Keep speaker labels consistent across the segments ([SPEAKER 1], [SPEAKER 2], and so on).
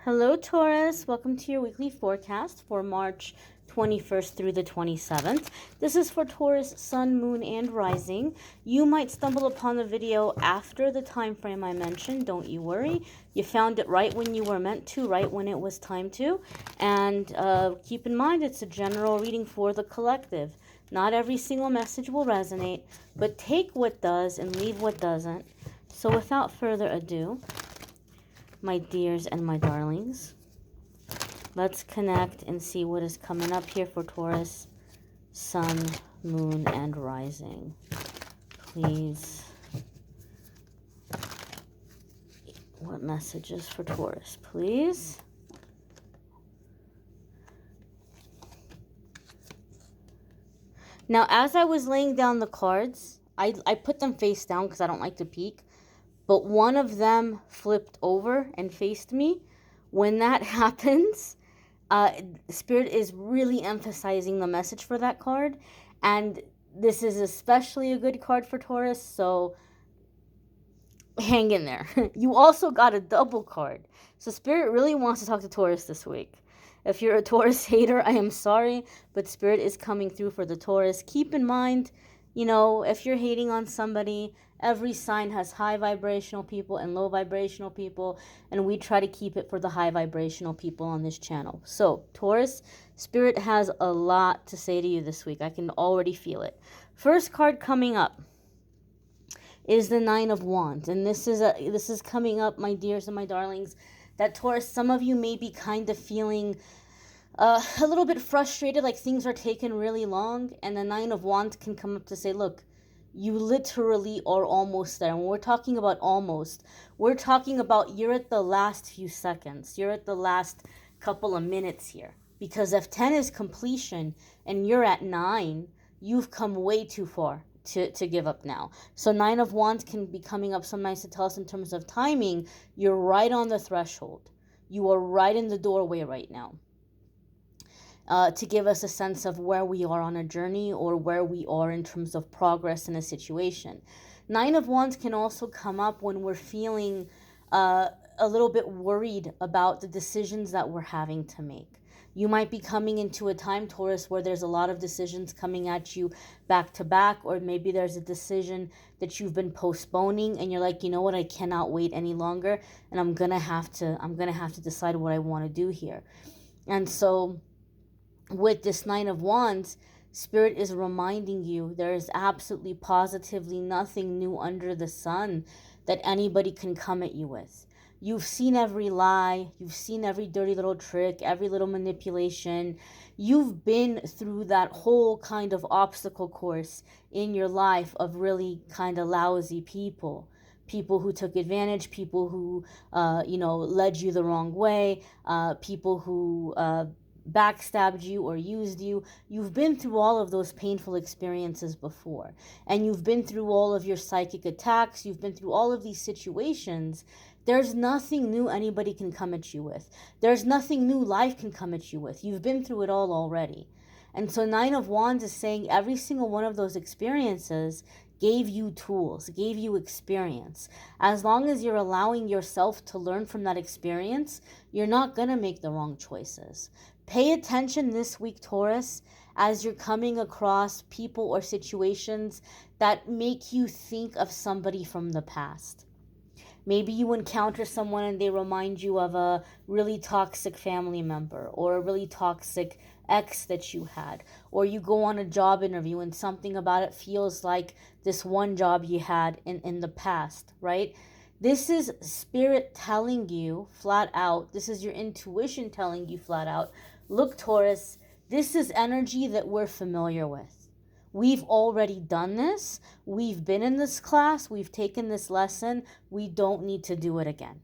[SPEAKER 1] Hello, Taurus. Welcome to your weekly forecast for March 21st through the 27th. This is for Taurus, Sun, Moon, and Rising. You might stumble upon the video after the time frame I mentioned. Don't you worry. You found it right when you were meant to, right when it was time to. And keep in mind, it's a general reading for the collective. Not every single message will resonate, but take what does and leave what doesn't. So without further ado, my dears and my darlings, let's connect and see what is coming up here for Taurus, Sun, Moon, and Rising. Please, what messages for Taurus, please? Now, as I was laying down the cards, I put them face down because I don't like to peek. But one of them flipped over and faced me. When that happens, Spirit is really emphasizing the message for that card. And this is especially a good card for Taurus, so hang in there. You also got a double card. So Spirit really wants to talk to Taurus this week. If you're a Taurus hater, I am sorry, but Spirit is coming through for the Taurus. Keep in mind, you know, if you're hating on somebody, every sign has high vibrational people and low vibrational people, and we try to keep it for the high vibrational people on this channel. So, Taurus, Spirit has a lot to say to you this week. I can already feel it. First card coming up is the Nine of Wands, and this is coming up, my dears and my darlings, that Taurus, some of you may be kind of feeling a little bit frustrated, like things are taking really long, and the Nine of Wands can come up to say, look, you literally are almost there. And when we're talking about almost, we're talking about you're at the last few seconds. You're at the last couple of minutes here. Because if 10 is completion and you're at 9, you've come way too far to give up now. So Nine of Wands can be coming up sometimes to tell us in terms of timing, you're right on the threshold. You are right in the doorway right now. To give us a sense of where we are on a journey or where we are in terms of progress in a situation. Nine of Wands can also come up when we're feeling a little bit worried about the decisions that we're having to make. You might be coming into a time, Taurus, where there's a lot of decisions coming at you back to back, or maybe there's a decision that you've been postponing and you're like, you know what, I cannot wait any longer, and I'm gonna have to decide what I want to do here. And so with this Nine of Wands, Spirit is reminding you there is absolutely positively nothing new under the sun that anybody can come at you with. You've seen every lie, you've seen every dirty little trick, every little manipulation. You've been through that whole kind of obstacle course in your life of really kind of lousy people. People who took advantage, people who, led you the wrong way, people who backstabbed you or used you. You've been through all of those painful experiences before. And you've been through all of your psychic attacks. You've been through all of these situations. There's nothing new anybody can come at you with. There's nothing new life can come at you with. You've been through it all already. And so Nine of Wands is saying every single one of those experiences gave you tools, gave you experience. As long as you're allowing yourself to learn from that experience, you're not going to make the wrong choices. Pay attention this week, Taurus, as you're coming across people or situations that make you think of somebody from the past. Maybe you encounter someone and they remind you of a really toxic family member or a really toxic ex that you had. Or you go on a job interview and something about it feels like this one job you had in the past, right? This is Spirit telling you flat out, this is your intuition telling you flat out, look, Taurus, this is energy that we're familiar with. We've already done this. We've been in this class. We've taken this lesson. We don't need to do it again.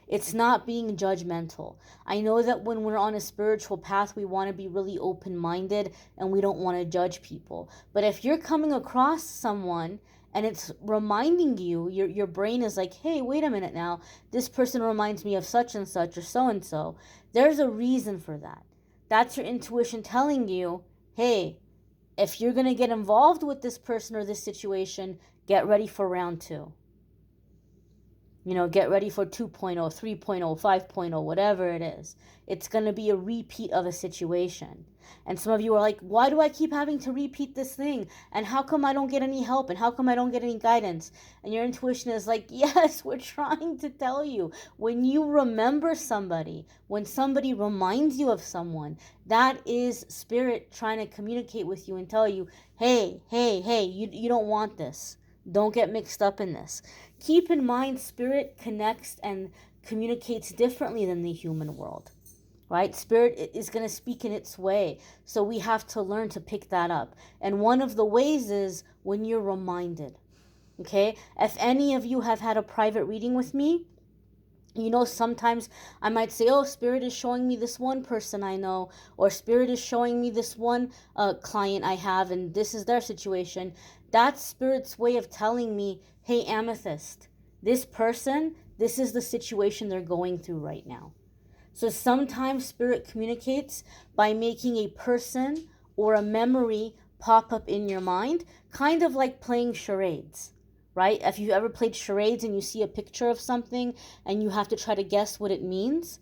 [SPEAKER 1] It's not being judgmental. I know that when we're on a spiritual path, we want to be really open-minded and we don't want to judge people. But if you're coming across someone and it's reminding you, your brain is like, hey, wait a minute now, this person reminds me of such and such or so-and-so. There's a reason for that. That's your intuition telling you, hey, if you're going to get involved with this person or this situation, get ready for round 2. Get ready for 2.0, 3.0, 5.0, whatever it is. It's going to be a repeat of a situation. And some of you are like, why do I keep having to repeat this thing? And how come I don't get any help? And how come I don't get any guidance? And your intuition is like, yes, we're trying to tell you. When you remember somebody, when somebody reminds you of someone, that is spirit trying to communicate with you and tell you, hey, you don't want this. Don't get mixed up in this. Keep in mind, spirit connects and communicates differently than the human world, right? Spirit is going to speak in its way. So we have to learn to pick that up. And one of the ways is when you're reminded, okay? If any of you have had a private reading with me, sometimes I might say, oh, spirit is showing me this one person I know, or spirit is showing me this one client I have, and this is their situation. That's spirit's way of telling me, hey, Amethyst, this person, this is the situation they're going through right now. So sometimes spirit communicates by making a person or a memory pop up in your mind, kind of like playing charades. Right? If you ever played charades and you see a picture of something and you have to try to guess what it means,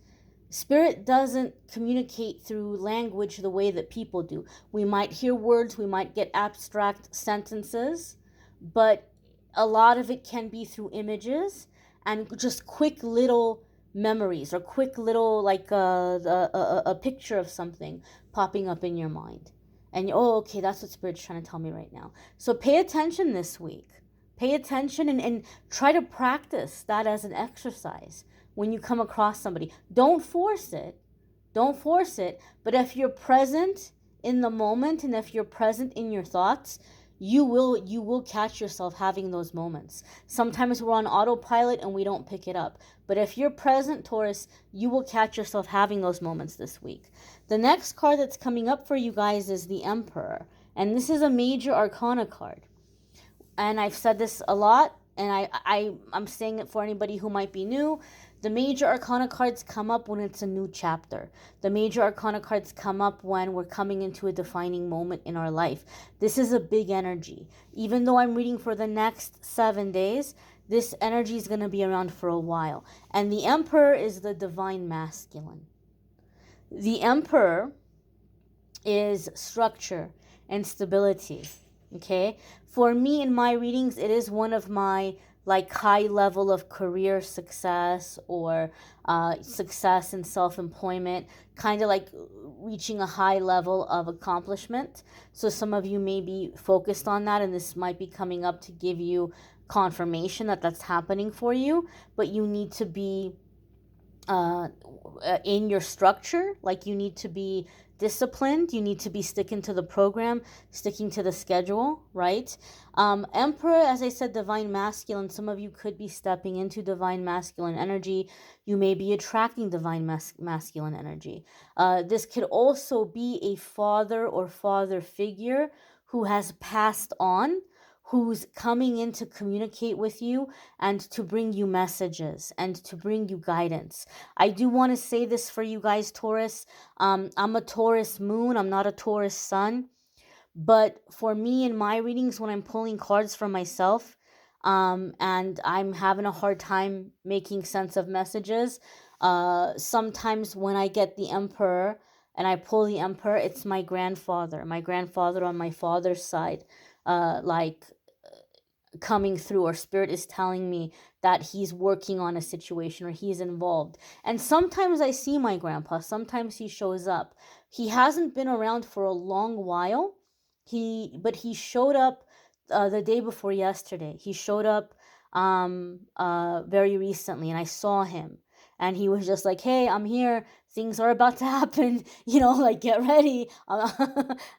[SPEAKER 1] spirit doesn't communicate through language the way that people do. We might hear words, we might get abstract sentences, but a lot of it can be through images and just quick little memories, or quick little, like a picture of something popping up in your mind. And okay, that's what spirit's trying to tell me right now. So pay attention this week. Pay attention and try to practice that as an exercise when you come across somebody. Don't force it. Don't force it. But if you're present in the moment and if you're present in your thoughts, you will catch yourself having those moments. Sometimes we're on autopilot and we don't pick it up. But if you're present, Taurus, you will catch yourself having those moments this week. The next card that's coming up for you guys is the Emperor. And this is a major arcana card. And I've said this a lot, and I'm saying it for anybody who might be new. The major arcana cards come up when it's a new chapter. The major arcana cards come up when we're coming into a defining moment in our life. This is a big energy. Even though I'm reading for the next 7 days, this energy is going to be around for a while. And the Emperor is the divine masculine. The Emperor is structure and stability. Okay, for me in my readings, it is one of my high level of career success, or success in self-employment, kind of like reaching a high level of accomplishment. So some of you may be focused on that, and this might be coming up to give you confirmation that that's happening for you, but you need to be in your structure. Like, you need to be disciplined, you need to be sticking to the program, sticking to the schedule, right? Emperor, as I said, divine masculine. Some of you could be stepping into divine masculine energy. You may be attracting divine masculine energy. This could also be a father or father figure who has passed on, who's coming in to communicate with you and to bring you messages and to bring you guidance. I do want to say this for you guys, Taurus. I'm a Taurus moon. I'm not a Taurus sun. But for me in my readings, when I'm pulling cards for myself, and I'm having a hard time making sense of messages, sometimes when I get the Emperor and I pull the Emperor, it's my grandfather on my father's side, coming through, or spirit is telling me that he's working on a situation or he's involved. And sometimes I see my grandpa, sometimes he shows up. He hasn't been around for a long while, but he showed up the day before yesterday. He showed up very recently, and I saw him, and he was just like, hey, I'm here, things are about to happen, get ready.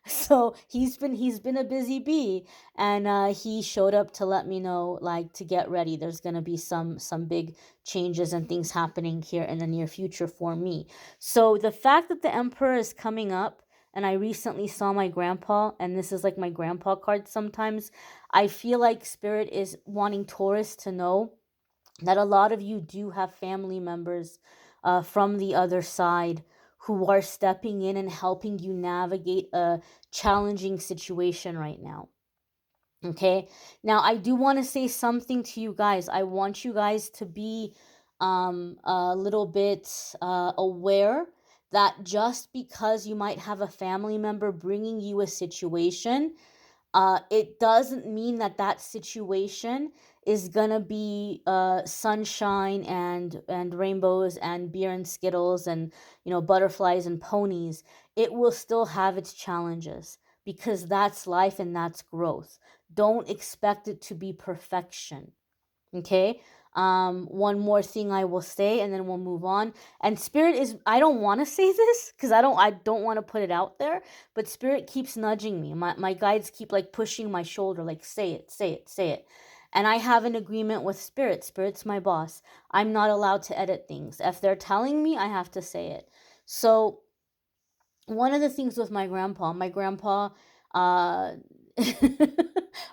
[SPEAKER 1] So he's been a busy bee, and he showed up to let me know, to get ready. There's gonna be some big changes and things happening here in the near future for me. So the fact that the Emperor is coming up, and I recently saw my grandpa, and this is like my grandpa card sometimes, I feel like spirit is wanting Taurus to know that a lot of you do have family members from the other side who are stepping in and helping you navigate a challenging situation right now. Okay. Now, I do want to say something to you guys. I want you guys to be a little bit aware that just because you might have a family member bringing you a situation, it doesn't mean that that situation is gonna be sunshine and rainbows and beer and skittles and, you know, butterflies and ponies. It will still have its challenges, because that's life and that's growth. Don't expect it to be perfection. Okay. One more thing I will say, and then we'll move on. And spirit is, I don't want to say this because I don't want to put it out there, but spirit keeps nudging me. My guides keep like pushing my shoulder, like, say it, say it, say it. And I have an agreement with spirit. Spirit's my boss. I'm not allowed to edit things. If they're telling me, I have to say it. So one of the things with my grandpa, uh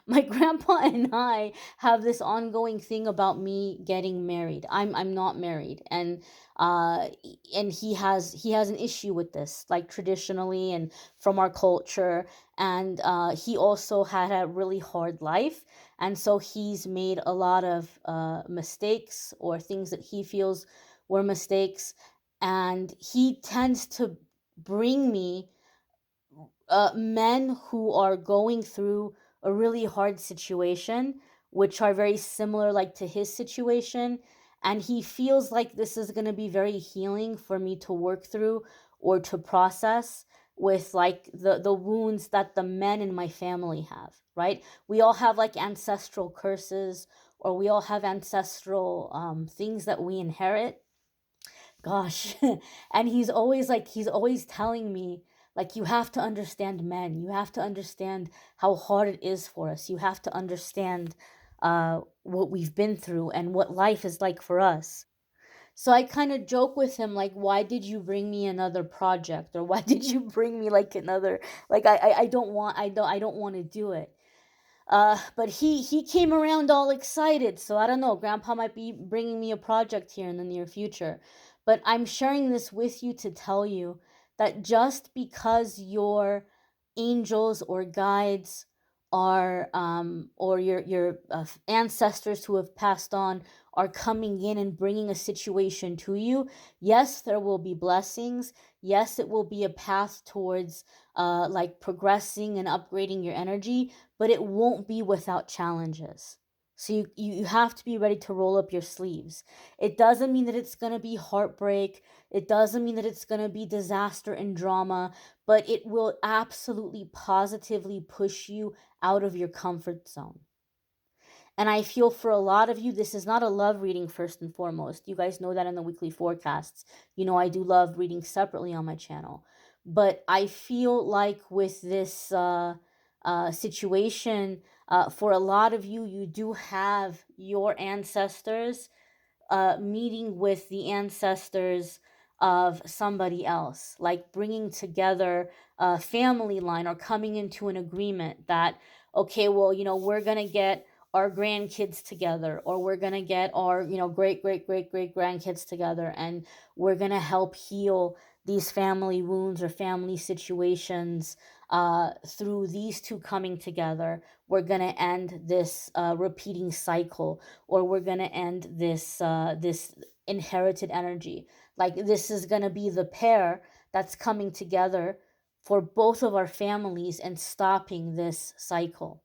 [SPEAKER 1] my grandpa and I have this ongoing thing about me getting married. I'm not married, uh and he has an issue with this, like traditionally and from our culture. And he also had a really hard life, and so he's made a lot of mistakes, or things that he feels were mistakes. And he tends to bring me men who are going through a really hard situation, which are very similar, like, to his situation. And he feels like this is going to be very healing for me to work through or to process, with like the wounds that the men in my family have, right? We all have like ancestral curses, or we all have ancestral things that we inherit. Gosh. And he's always telling me, like, you have to understand men. You have to understand how hard it is for us. You have to understand what we've been through and what life is like for us. So I kind of joke with him, like, why did you bring me another project, or why did you bring me like another, like, I don't want to do it. But he came around all excited, so I don't know. Grandpa might be bringing me a project here in the near future. But I'm sharing this with you to tell you that just because your angels or guides are, or your ancestors who have passed on, are coming in and bringing a situation to you, yes, there will be blessings. Yes, it will be a path towards like progressing and upgrading your energy, but it won't be without challenges. So you have to be ready to roll up your sleeves. It doesn't mean that it's going to be heartbreak. It doesn't mean that it's going to be disaster and drama, but it will absolutely positively push you out of your comfort zone. And I feel for a lot of you, this is not a love reading first and foremost. You guys know that in the weekly forecasts. You know, I do love reading separately on my channel. But I feel like with this situation, for a lot of you, you do have your ancestors meeting with the ancestors of somebody else, like bringing together a family line, or coming into an agreement that, okay, well, we're going to get our grandkids together, or we're going to get our, great, great, great, great grandkids together, and we're going to help heal these family wounds or family situations through these two coming together. We're going to end this repeating cycle, or we're going to end this inherited energy. Like, this is going to be the pair that's coming together for both of our families and stopping this cycle.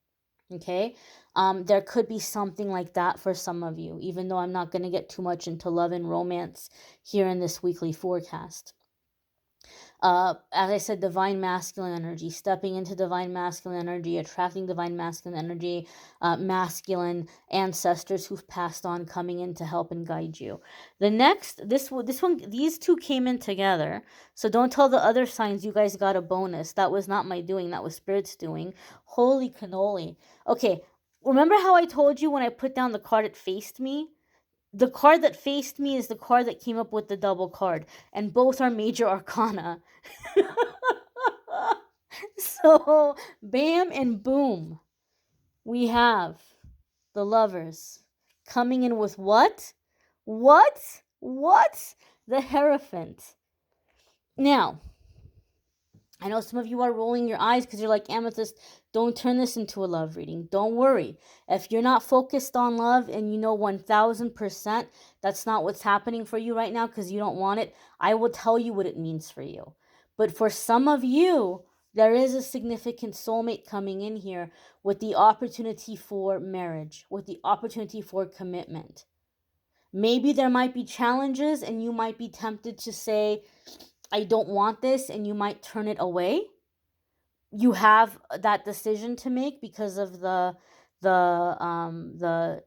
[SPEAKER 1] Okay. There could be something like that for some of you, even though I'm not going to get too much into love and romance here in this weekly forecast. As I said, divine masculine energy, stepping into divine masculine energy, attracting divine masculine energy, masculine ancestors who've passed on coming in to help and guide you. The next, this one, these two came in together. So don't tell the other signs you guys got a bonus. That was not my doing. That was Spirit's doing. Holy cannoli. Okay, remember how I told you when I put down the card it faced me? The card that faced me is the card that came up with the double card, and both are major arcana. So, bam and boom, we have the lovers coming in with what? What? The hierophant. Now, I know some of you are rolling your eyes because you're like, Amethyst, don't turn this into a love reading. Don't worry. If you're not focused on love and you know 1000% that's not what's happening for you right now because you don't want it, I will tell you what it means for you. But for some of you, there is a significant soulmate coming in here with the opportunity for marriage, with the opportunity for commitment. Maybe there might be challenges and you might be tempted to say, I don't want this, and you might turn it away. You have that decision to make because of the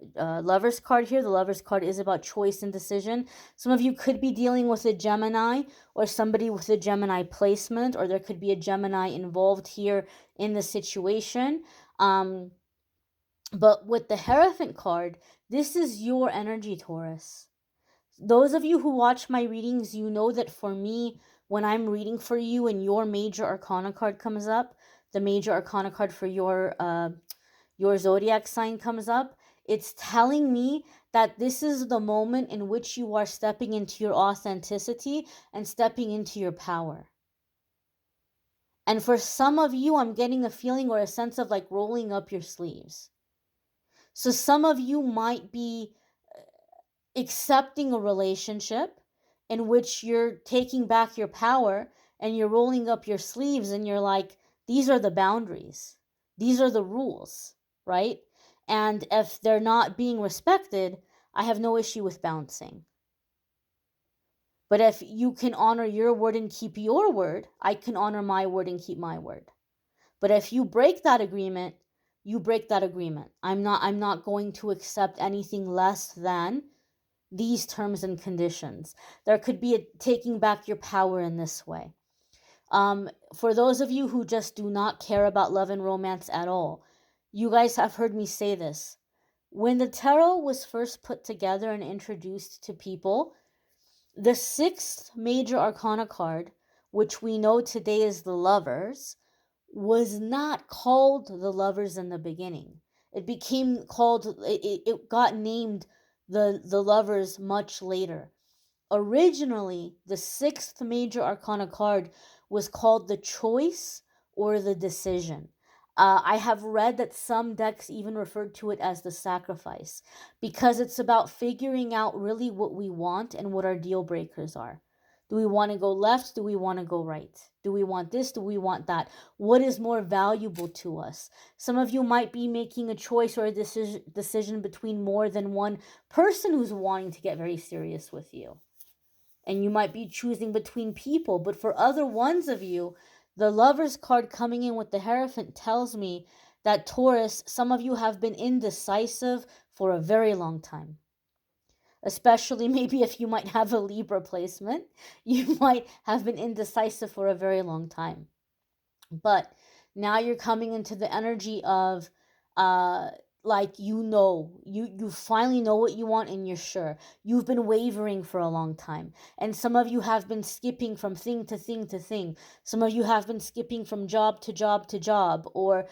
[SPEAKER 1] Lovers card here. The Lovers card is about choice and decision. Some of you could be dealing with a Gemini or somebody with a Gemini placement, or there could be a Gemini involved here in the situation. But with the Hierophant card, this is your energy, Taurus. Those of you who watch my readings, you know that for me, when I'm reading for you and your major arcana card comes up, the major arcana card for your zodiac sign comes up, it's telling me that this is the moment in which you are stepping into your authenticity and stepping into your power. And for some of you, I'm getting a feeling or a sense of like rolling up your sleeves. So some of you might be accepting a relationship in which you're taking back your power and you're rolling up your sleeves and you're like, these are the boundaries, these are the rules, right? And if they're not being respected, I have no issue with bouncing. But if you can honor your word and keep your word, I can honor my word and keep my word. But if you break that agreement, you break that agreement. I'm not going to accept anything less than these terms and conditions. There could be a taking back your power in this way. For those of you who just do not care about love and romance at all, you guys have heard me say this. When the tarot was first put together and introduced to people, the sixth major arcana card, which we know today is the Lovers, was not called the Lovers in the beginning. It became called, it got named the Lovers much later. Originally, the sixth major arcana card was called the Choice or the Decision. I have read that some decks even referred to it as the Sacrifice because it's about figuring out really what we want and what our deal breakers are. Do we want to go left? Do we want to go right? Do we want this? Do we want that? What is more valuable to us? Some of you might be making a choice or a decision between more than one person who's wanting to get very serious with you. And you might be choosing between people, but for other ones of you, the Lovers card coming in with the Hierophant tells me that Taurus, some of you have been indecisive for a very long time. Especially maybe if you might have a Libra placement, you might have been indecisive for a very long time. But now you're coming into the energy of like you finally know what you want and you're sure. You've been wavering for a long time, and some of you have been skipping from thing to thing to thing. Some of you have been skipping from job to job to job, or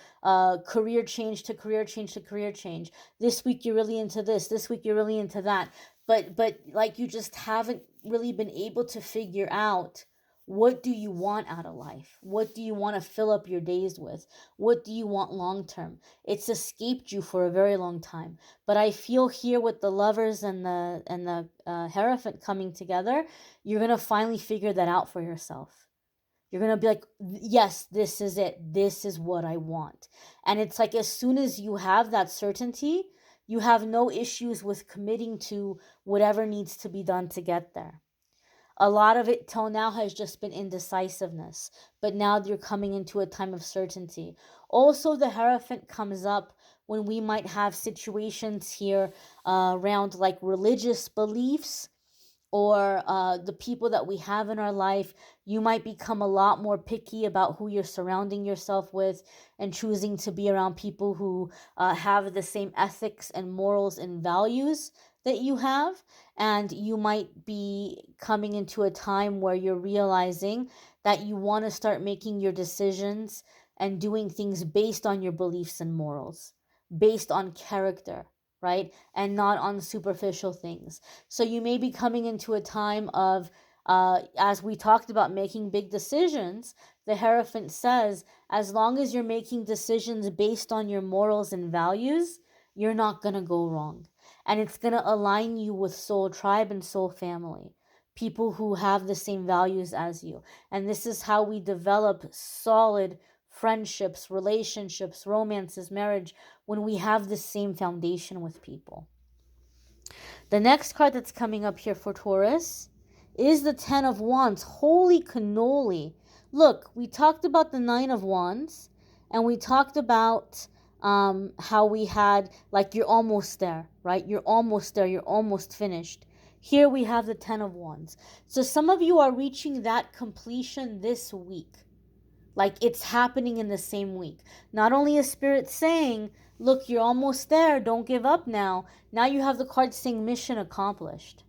[SPEAKER 1] career change to career change to career change. This week you're really into this week you're really into that, but like you just haven't really been able to figure out, what do you want out of life? What do you want to fill up your days with? What do you want long term? It's escaped you for a very long time. But I feel here with the Lovers and the Hierophant coming together, you're gonna finally figure that out for yourself. You're gonna be like, yes, this is it. This is what I want. And it's like as soon as you have that certainty, you have no issues with committing to whatever needs to be done to get there. A lot of it till now has just been indecisiveness, but now you're coming into a time of certainty. Also, the Hierophant comes up when we might have situations here around like religious beliefs, or the people that we have in our life. You might become a lot more picky about who you're surrounding yourself with and choosing to be around people who have the same ethics and morals and values that you have. And you might be coming into a time where you're realizing that you want to start making your decisions and doing things based on your beliefs and morals, based on character, right? And not on superficial things. So you may be coming into a time of As we talked about making big decisions, the hierophant says, as long as you're making decisions based on your morals and values, you're not going to go wrong. And it's going to align you with soul tribe and soul family, people who have the same values as you. And this is how we develop solid friendships, relationships, romances, marriage, when we have the same foundation with people. The next card that's coming up here for Taurus is the Ten of Wands. Holy cannoli. Look, we talked about the Nine of Wands, and we talked about how we had, like, you're almost there, right? You're almost there. You're almost finished. Here we have the Ten of Wands. So some of you are reaching that completion this week. Like, it's happening in the same week. Not only is Spirit saying, look, you're almost there, don't give up now. Now you have the card saying mission accomplished.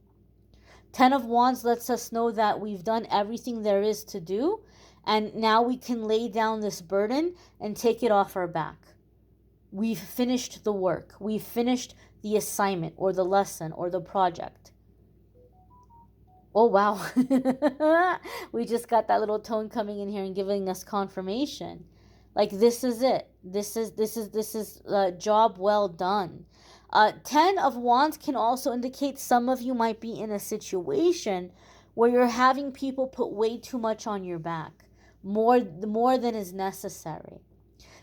[SPEAKER 1] Ten of Wands lets us know that we've done everything there is to do, and now we can lay down this burden and take it off our back. We've finished the work. We've finished the assignment or the lesson or the project. Oh, wow. We just got that little tone coming in here and giving us confirmation. Like, this is it. This is a job well done. 10 of Wands can also indicate some of you might be in a situation where you're having people put way too much on your back, more than is necessary.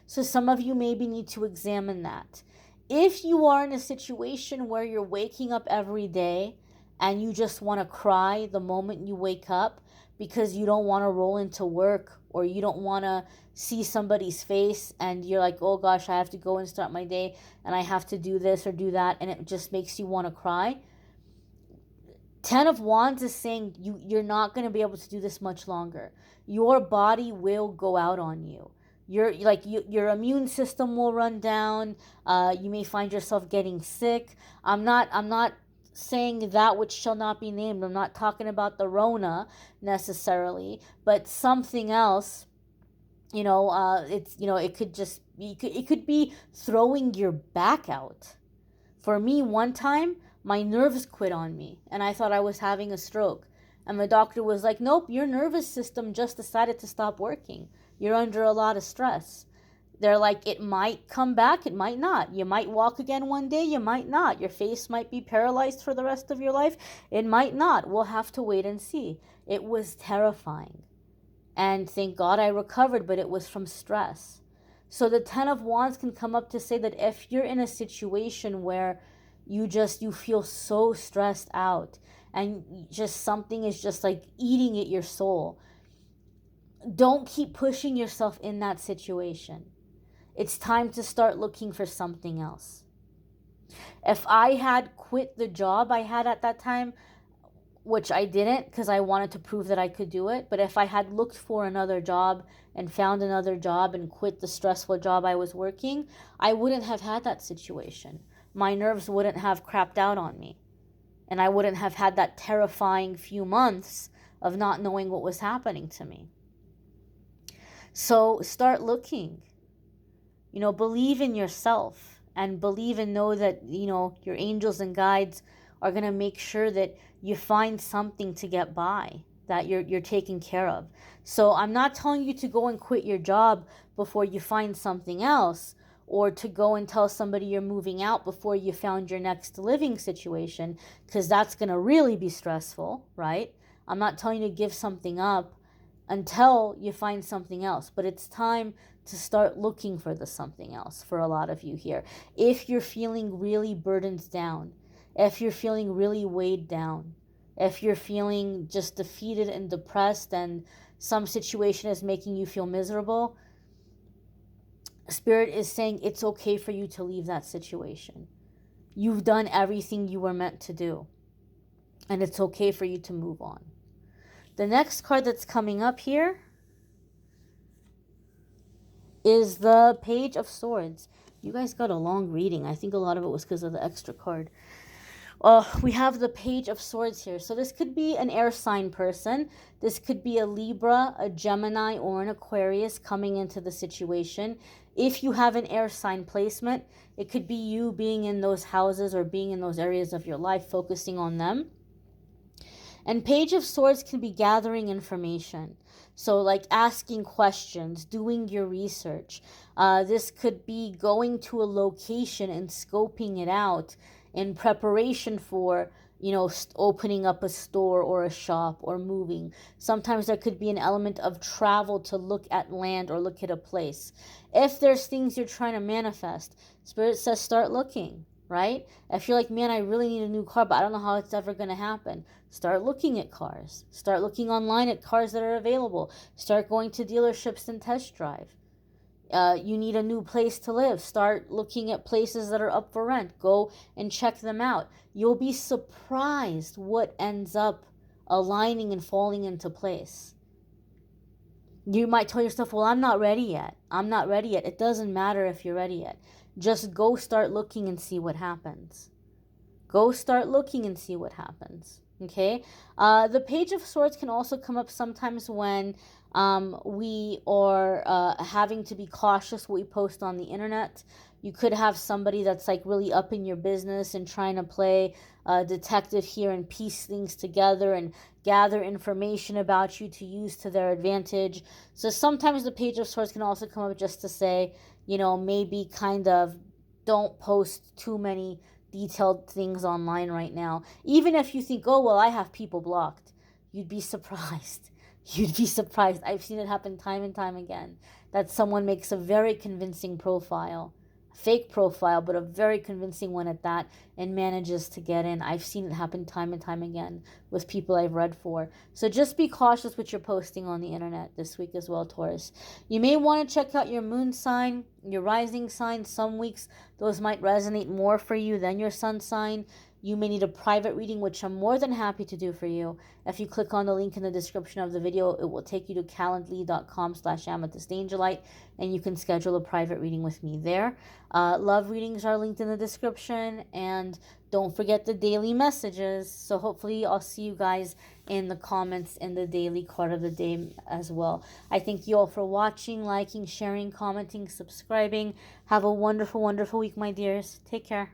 [SPEAKER 1] So some of you maybe need to examine that. If you are in a situation where you're waking up every day and you just want to cry the moment you wake up because you don't want to roll into work, or you don't want to see somebody's face and you're like, oh gosh, I have to go and start my day and I have to do this or do that, and it just makes you want to cry. 10 of Wands is saying you're not going to be able to do this much longer. Your body will go out on you. Your immune system will run down. You may find yourself getting sick. I'm not saying that which shall not be named. I'm not talking about the Rona necessarily, but something else. It could be throwing your back out. For me, one time, my nerves quit on me, and I thought I was having a stroke. And the doctor was like, nope, your nervous system just decided to stop working. You're under a lot of stress. They're like, it might come back, it might not. You might walk again one day, you might not. Your face might be paralyzed for the rest of your life, it might not. We'll have to wait and see. It was terrifying. And thank God I recovered, but it was from stress. So the 10 of Wands can come up to say that if you're in a situation where you feel so stressed out and just something is just like eating at your soul, don't keep pushing yourself in that situation. It's time to start looking for something else. If I had quit the job I had at that time, which I didn't because I wanted to prove that I could do it, but if I had looked for another job and found another job and quit the stressful job I was working, I wouldn't have had that situation. My nerves wouldn't have crapped out on me. And I wouldn't have had that terrifying few months of not knowing what was happening to me. So start looking. Believe in yourself and believe and know that, your angels and guides are going to make sure that you find something to get by, that you're taken care of. So I'm not telling you to go and quit your job before you find something else, or to go and tell somebody you're moving out before you found your next living situation, because that's going to really be stressful, right? I'm not telling you to give something up until you find something else, but it's time to start looking for the something else for a lot of you here. If you're feeling really burdened down, if you're feeling really weighed down, if you're feeling just defeated and depressed and some situation is making you feel miserable, Spirit is saying it's okay for you to leave that situation. You've done everything you were meant to do, and it's okay for you to move on. The next card that's coming up here is the Page of Swords. You guys got a long reading. I think a lot of it was because of the extra card. We have the Page of Swords here. So this could be an air sign person. This could be a Libra, a Gemini, or an Aquarius coming into the situation. If you have an air sign placement, it could be you being in those houses or being in those areas of your life, focusing on them. And Page of Swords can be gathering information. So, like asking questions, doing your research. This could be going to a location and scoping it out in preparation for, opening up a store or a shop or moving. Sometimes there could be an element of travel to look at land or look at a place. If there's things you're trying to manifest, Spirit says start looking, right? If you're like, man, I really need a new car, but I don't know how it's ever going to happen. Start looking at cars. Start looking online at cars that are available. Start going to dealerships and test drive. You need a new place to live. Start looking at places that are up for rent. Go and check them out. You'll be surprised what ends up aligning and falling into place. You might tell yourself, well, I'm not ready yet. I'm not ready yet. It doesn't matter if you're ready yet. Just go start looking and see what happens. Go start looking and see what happens. Okay? The Page of Swords can also come up sometimes when we are having to be cautious what we post on the internet. You could have somebody that's like really up in your business and trying to play detective here and piece things together and gather information about you to use to their advantage. So sometimes the Page of Swords can also come up just to say, maybe kind of don't post too many detailed things online right now. Even if you think, oh, well, I have people blocked, you'd be surprised. You'd be surprised. I've seen it happen time and time again, that someone makes a very convincing profile, fake profile, but a very convincing one at that, and manages to get in. I've seen it happen time and time again with people I've read for. So just be cautious what you're posting on the internet this week as well, Taurus. You may want to check out your moon sign, your rising sign. Some weeks those might resonate more for you than your sun sign. You may need a private reading, which I'm more than happy to do for you. If you click on the link in the description of the video, it will take you to calendly.com/amethystangelite, and you can schedule a private reading with me there. Love readings are linked in the description, and don't forget the daily messages. So hopefully I'll see you guys in the comments in the daily card of the day as well. I thank you all for watching, liking, sharing, commenting, subscribing. Have a wonderful, wonderful week, my dears. Take care.